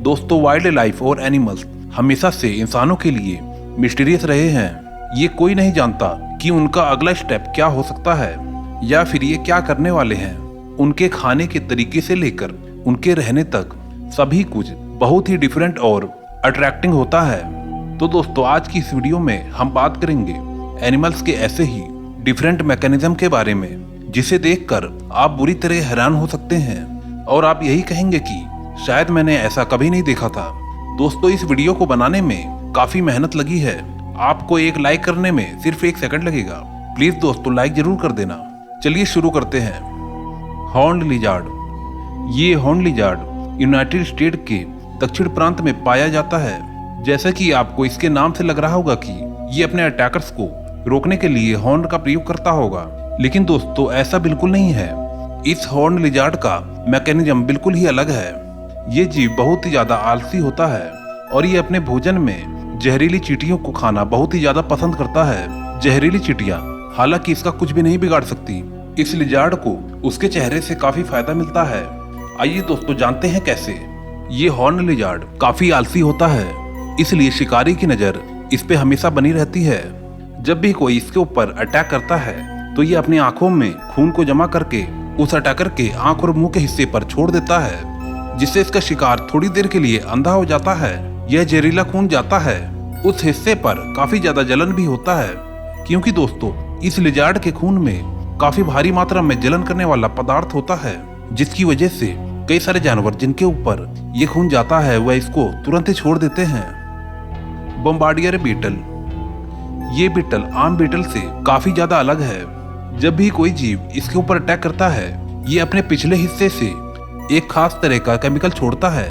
दोस्तों, wild life और animals हमेशा से इंसानों के लिए मिस्टीरियस रहे हैं। ये कोई नहीं जानता कि उनका अगला स्टेप क्या हो सकता है या फिर ये क्या करने वाले हैं। उनके खाने के तरीके से लेकर उनके रहने तक सभी कुछ बहुत ही डिफरेंट और अट्रैक्टिंग होता है। तो दोस्तों, आज की इस वीडियो में हम बात करेंगे एनिमल्स के ऐसे ही डिफरेंट मैकेनिज्म के बारे में जिसे देखकर आप बुरी तरह हैरान हो सकते हैं और आप यही कहेंगे कि शायद मैंने ऐसा कभी नहीं देखा था। दोस्तों, इस वीडियो को बनाने में काफी मेहनत लगी है। आपको एक लाइक करने में सिर्फ 1 सेकंड लगेगा। प्लीज दोस्तों, लाइक जरूर कर देना। चलिए शुरू करते हैं। Horned lizard. ये हॉर्न्ड लिजार्ड यूनाइटेड स्टेट के दक्षिण प्रांत में पाया जाता है। जैसा कि आपको इसके नाम से लग रहा होगा कि ये अपने अटैकर्स को रोकने के लिए हॉर्न का प्रयोग करता होगा, लेकिन दोस्तों ऐसा बिल्कुल नहीं है। इस हॉर्न लिजार्ड का मैकेनिज्म बिल्कुल ही अलग है। ये जीव बहुत ही ज्यादा आलसी होता है और ये अपने भोजन में जहरीली चींटियों को खाना बहुत ही ज्यादा पसंद करता है। जहरीली चींटियां हालांकि इसका कुछ भी नहीं बिगाड़ सकती। इस लिजार्ड को उसके चेहरे से काफी फायदा मिलता है। आइए दोस्तों, जानते हैं कैसे। ये हॉर्न लिजार्ड काफी आलसी होता है, इसलिए शिकारी की नजर इस पे हमेशा बनी रहती है। जब भी कोई इसके ऊपर अटैक करता है तो ये अपनी आंखों में खून को जमा करके उस अटैकर के आंख और मुंह के हिस्से पर छोड़ देता है, जिससे इसका शिकार थोड़ी देर के लिए अंधा हो जाता है। यह जहरीला खून जाता है उस हिस्से पर काफी ज्यादा जलन भी होता है, क्योंकि दोस्तों इस लिजार्ड के खून में काफी भारी मात्रा में जलन करने वाला पदार्थ होता है, जिसकी वजह से कई सारे जानवर जिनके ऊपर ये खून जाता है वह इसको तुरंत ही छोड़ देते हैं। Bombardier beetle. ये बीटल आम बीटल से काफी ज्यादा अलग है। जब भी कोई जीव इसके ऊपर अटैक करता है, ये अपने पिछले हिस्से से एक खास तरह का केमिकल छोड़ता है।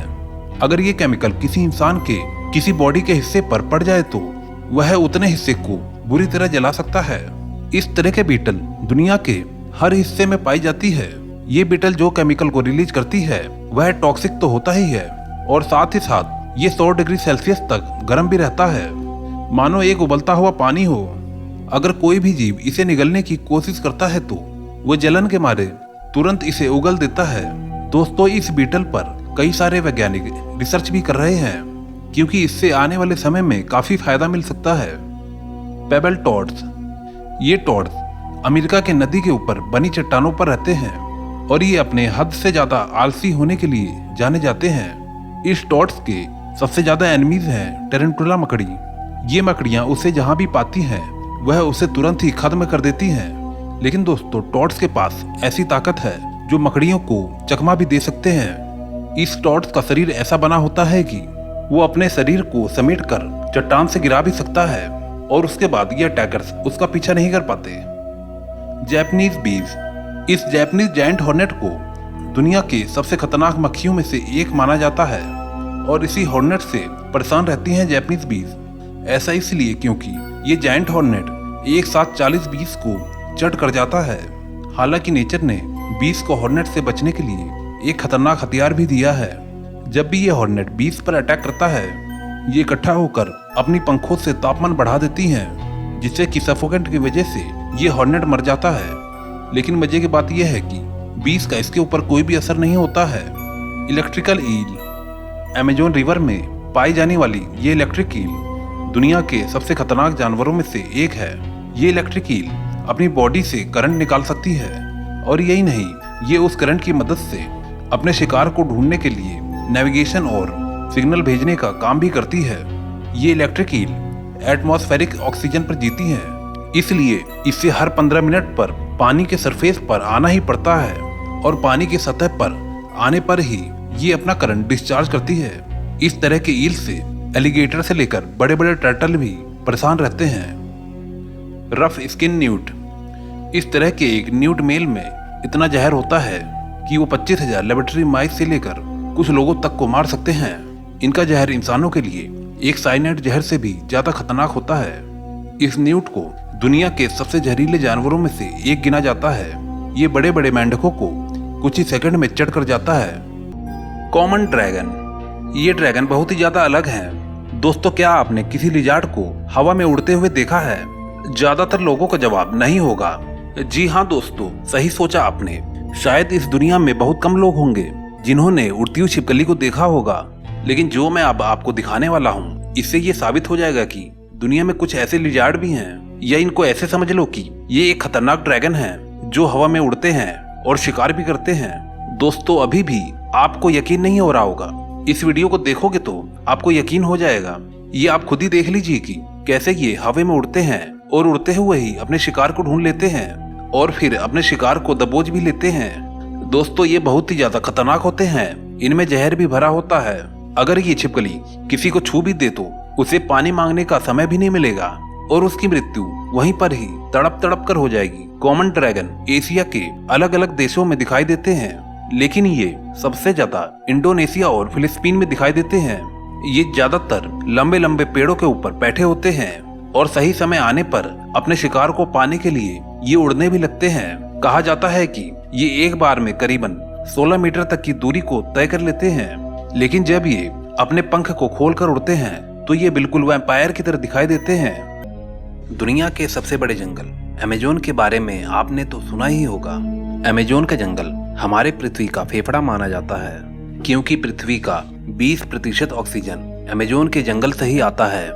अगर ये केमिकल किसी इंसान के किसी बॉडी के हिस्से पर पड़ जाए तो वह उतने हिस्से को बुरी तरह जला सकता है। इस तरह के बीटल दुनिया के हर हिस्से में पाई जाती है। ये बीटल जो केमिकल को रिलीज करती है वह टॉक्सिक तो होता ही है और साथ ही साथ ये 100 डिग्री सेल्सियस तक गर्म भी रहता है, मानो एक उबलता हुआ पानी हो। अगर कोई भी जीव इसे निगलने की कोशिश करता है तो वह जलन के मारे तुरंत इसे उगल देता है। दोस्तों, इस बीटल पर कई सारे वैज्ञानिक रिसर्च भी कर रहे हैं, क्योंकि इससे आने वाले समय में काफी फायदा मिल सकता है। Payable toads. ये टॉड्स अमेरिका के नदी के ऊपर बनी चट्टानों पर रहते हैं और ये अपने हद से ज्यादा आलसी होने के लिए जाने जाते हैं। इस टॉड्स के सबसे ज्यादा एनिमीज हैं टेरेंटुला मकड़ी। ये मकड़ियां उसे जहां भी पाती हैं वह उसे तुरंत ही खत्म कर देती हैं। लेकिन दोस्तों, टॉड्स के पास ऐसी ताकत है जो मकड़ियों को चकमा भी दे सकते हैं। इस टॉड्स का शरीर ऐसा बना होता है कि वो अपने शरीर को समेटकर चट्टान से गिरा भी सकता है और उसके बाद ये अटैकर्स उसका पीछा नहीं कर पाते। जैपनीज बीज। इस जैपनीज जायंट हॉर्नेट को दुनिया के सबसे खतरनाक मक्खियों में से एक माना जाता है और इसी हॉर्नेट से परेशान रहती हैं जैपनीज बीज। ऐसा इसलिए क्योंकि ये जायंट हॉर्नेट एक साथ 40 बीज को चट कर जाता है। हालांकि नेचर ने बीज को हॉर्नेट से बचने के लिए एक खतरनाक हथियार भी दिया है। जब भी ये हॉर्नेट बीज पर अटैक करता है, ये इकट्ठा होकर अपनी पंखों से तापमान बढ़ा देती हैं, जिससे कि सफोकेंट की वजह से ये हॉर्नेट मर जाता है। लेकिन मजे की बात यह है कि बीज का इसके ऊपर कोई भी असर नहीं होता है। इलेक्ट्रिकल ईल। अमेजोन रिवर में पाई जाने वाली ये इलेक्ट्रिक ईल दुनिया के सबसे खतरनाक जानवरों में से एक है। ये इलेक्ट्रिक ईल अपनी बॉडी से करंट निकाल सकती है और यही नहीं, ये उस करंट की मदद से अपने शिकार को ढूंढने के लिए नेविगेशन और सिग्नल भेजने का काम भी करती है। ये इलेक्ट्रिक ईल एटमॉस्फेरिक ऑक्सीजन पर जीती है, इसलिए इससे हर 15 मिनट पर पानी के सरफेस पर आना ही पड़ता है और पानी की सतह पर आने पर ही ये अपना करंट डिस्चार्ज करती है। इस तरह के ईल से एलिगेटर से लेकर बड़े बड़े टर्टल भी परेशान रहते हैं। Rough skin newt. इस तरह के एक न्यूट मेल में इतना जहर होता है कि वो 25,000 लेबोरेटरी माइस से लेकर कुछ लोगों तक को मार सकते हैं। इनका जहर इंसानों के लिए एक साइनाइड जहर से भी ज्यादा खतरनाक होता है। इस न्यूट को दुनिया के सबसे जहरीले जानवरों में से एक गिना जाता है। ये बड़े बड़े मेंढकों को कुछ ही सेकंड में चढ़ कर जाता है। Common dragon. ये ड्रैगन बहुत ही ज्यादा अलग हैं। दोस्तों, क्या आपने किसी लिजार्ड को हवा में उड़ते हुए देखा है? ज्यादातर लोगों का जवाब नहीं होगा। जी हाँ दोस्तों, सही सोचा आपने। शायद इस दुनिया में बहुत कम लोग होंगे जिन्होंने उड़ती हुई छिपकली को देखा होगा, लेकिन जो मैं अब आपको दिखाने वाला हूँ, इससे ये साबित हो जाएगा कि दुनिया में कुछ ऐसे लिजार्ड भी हैं, या इनको ऐसे समझ लो कि ये एक खतरनाक ड्रैगन है जो हवा में उड़ते हैं और शिकार भी करते हैं। दोस्तों, अभी भी आपको यकीन नहीं हो रहा होगा। इस वीडियो को देखोगे तो आपको यकीन हो जाएगा। ये आप खुद ही देख लीजिए कि कैसे ये हवा में उड़ते हैं और उड़ते हुए ही अपने शिकार को ढूंढ लेते हैं और फिर अपने शिकार को दबोच भी लेते हैं। दोस्तों, ये बहुत ही ज्यादा खतरनाक होते हैं। इनमें जहर भी भरा होता है। अगर ये छिपकली किसी को छू भी दे तो उसे पानी मांगने का समय भी नहीं मिलेगा और उसकी मृत्यु वहीं पर ही तड़प तड़प कर हो जाएगी। कॉमन ड्रैगन एशिया के अलग अलग देशों में दिखाई देते हैं, लेकिन ये सबसे ज्यादा इंडोनेशिया और फिलिस्तीन में दिखाई देते हैं। ये ज्यादातर लंबे लंबे पेड़ों के ऊपर बैठे होते हैं और सही समय आने पर अपने शिकार को पाने के लिए ये उड़ने भी लगते हैं। कहा जाता है कि ये एक बार में करीबन 16 मीटर तक की दूरी को तय कर लेते हैं, लेकिन जब ये अपने पंख को खोलकर उड़ते हैं तो ये बिल्कुल वैम्पायर की तरह दिखाई देते हैं। दुनिया के सबसे बड़े जंगल अमेजोन के बारे में आपने तो सुना ही होगा। अमेजोन का जंगल हमारे पृथ्वी का फेफड़ा माना जाता है, क्योंकि पृथ्वी का 20% ऑक्सीजन अमेजोन के जंगल से ही आता है।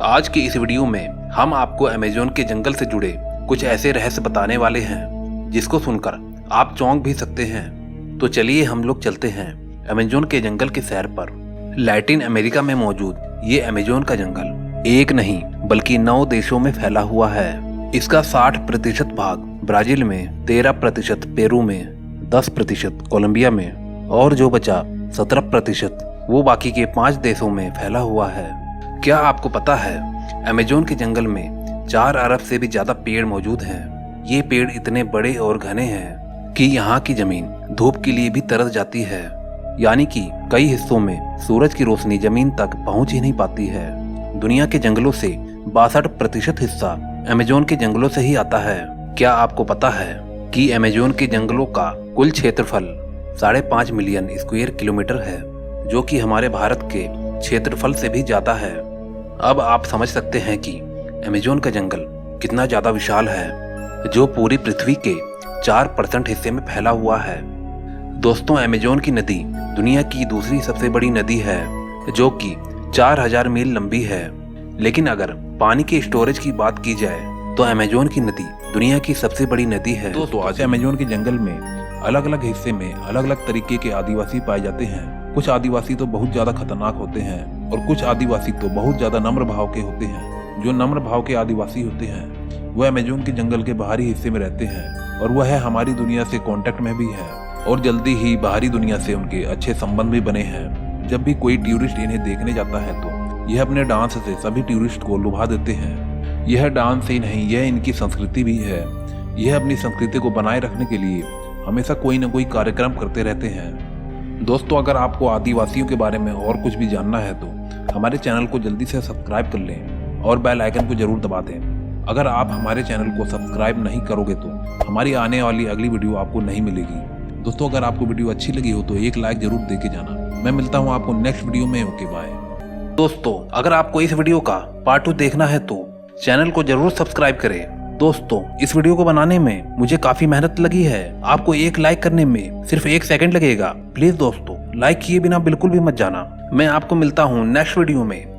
आज के इस वीडियो में हम आपको अमेजोन के जंगल से जुड़े कुछ ऐसे रहस्य बताने वाले हैं जिसको सुनकर आप चौंक भी सकते हैं। तो चलिए हम लोग चलते हैं अमेजोन के जंगल की सैर पर। लैटिन अमेरिका में मौजूद ये अमेजोन का जंगल एक नहीं बल्कि 9 देशों में फैला हुआ है। इसका 60% भाग ब्राजील में, 13% पेरू में, 10% कोलंबिया में और जो बचा 17% वो बाकी के 5 देशों में फैला हुआ है। क्या आपको पता है अमेजोन के जंगल में 4 अरब से भी ज्यादा पेड़ मौजूद हैं। ये पेड़ इतने बड़े और घने हैं कि यहाँ की जमीन धूप के लिए भी तरस जाती है, यानी कि कई हिस्सों में सूरज की रोशनी जमीन तक पहुंच ही नहीं पाती है। दुनिया के जंगलों से 62% हिस्सा अमेजोन के जंगलों से ही आता है। क्या आपको पता है कि अमेजोन के जंगलों का कुल क्षेत्रफल 5.5 मिलियन स्क्वायर किलोमीटर है, जो कि हमारे भारत के क्षेत्रफल से भी ज्यादा है। अब आप समझ सकते हैं कि अमेजोन का जंगल कितना ज्यादा विशाल है, जो पूरी पृथ्वी के 4% हिस्से में फैला हुआ है। दोस्तों, अमेजोन की नदी दुनिया की दूसरी सबसे बड़ी नदी है, जो कि 4000 मील लंबी है। लेकिन अगर पानी के स्टोरेज की बात की जाए तो अमेजोन की नदी दुनिया की सबसे बड़ी नदी है। दोस्तों, आज अमेजोन के जंगल में अलग अलग हिस्से में अलग अलग तरीके के आदिवासी पाए जाते हैं। कुछ आदिवासी तो बहुत ज्यादा खतरनाक होते हैं और कुछ आदिवासी तो बहुत ज्यादा नम्र भाव के होते हैं। जो नम्र भाव के आदिवासी होते हैं वह अमेजोन के जंगल के बाहरी हिस्से में रहते हैं और वह हमारी दुनिया से कांटेक्ट में भी है और जल्दी ही बाहरी दुनिया से उनके अच्छे संबंध भी बने हैं। जब भी कोई टूरिस्ट इन्हें देखने जाता है तो यह अपने डांस से सभी टूरिस्ट को लुभा देते हैं। यह डांस ही नहीं, यह इनकी संस्कृति भी है। यह अपनी संस्कृति को बनाए रखने के लिए हमेशा कोई न कोई कार्यक्रम करते रहते हैं। दोस्तों, अगर आपको आदिवासियों के बारे में और कुछ भी जानना है तो हमारे चैनल को जल्दी से सब्सक्राइब कर लें और बेल आइकन को जरूर दबा दें। अगर आप हमारे चैनल को सब्सक्राइब नहीं करोगे तो हमारी आने वाली अगली वीडियो आपको नहीं मिलेगी। दोस्तों, अगर आपको वीडियो अच्छी लगी हो तो एक लाइक जरूर दे के जाना। मैं मिलता हूँ आपको नेक्स्ट वीडियो में। Okay, bye. दोस्तों, अगर आपको इस वीडियो का पार्ट 2 देखना है तो चैनल को जरूर सब्सक्राइब करें। दोस्तों, इस वीडियो को बनाने में मुझे काफी मेहनत लगी है। आपको एक लाइक करने में सिर्फ 1 सेकंड लगेगा। प्लीज दोस्तों, लाइक किए बिना बिल्कुल भी मत जाना। मैं आपको मिलता हूँ नेक्स्ट वीडियो में।